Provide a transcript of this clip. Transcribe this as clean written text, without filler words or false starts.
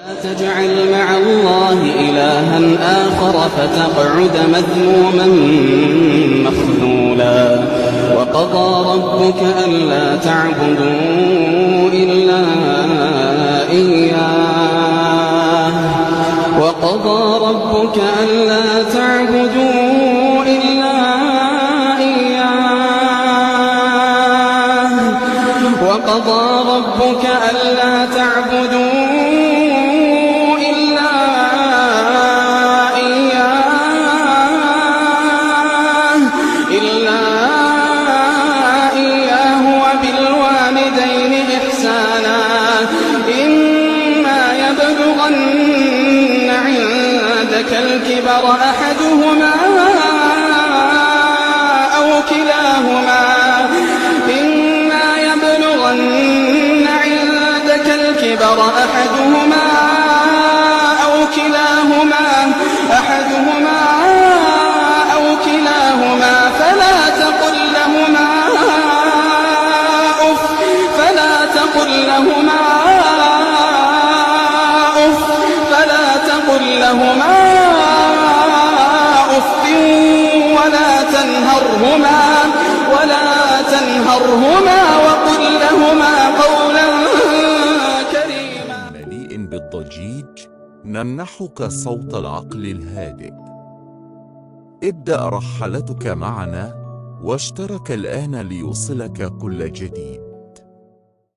لا تجعل مع الله إلها آخر فتقعد مذموما مخذولا. وقضى ربك ألا تعبدوا إلا إياه وقضى ربك ألا تعبدوا إلا إياه وقضى ربك ألا تعبدوا الكبر أحدهما أو كلاهما إما يبلغن عندك الكبر أحدهما أو كلاهما فلا تقل لهما أف ولا تنهرهما وقل لهما قولا كريما. مليء بالضجيج نمنحك صوت العقل الهادئ. ابدأ رحلتك معنا واشترك الآن ليوصلك كل جديد.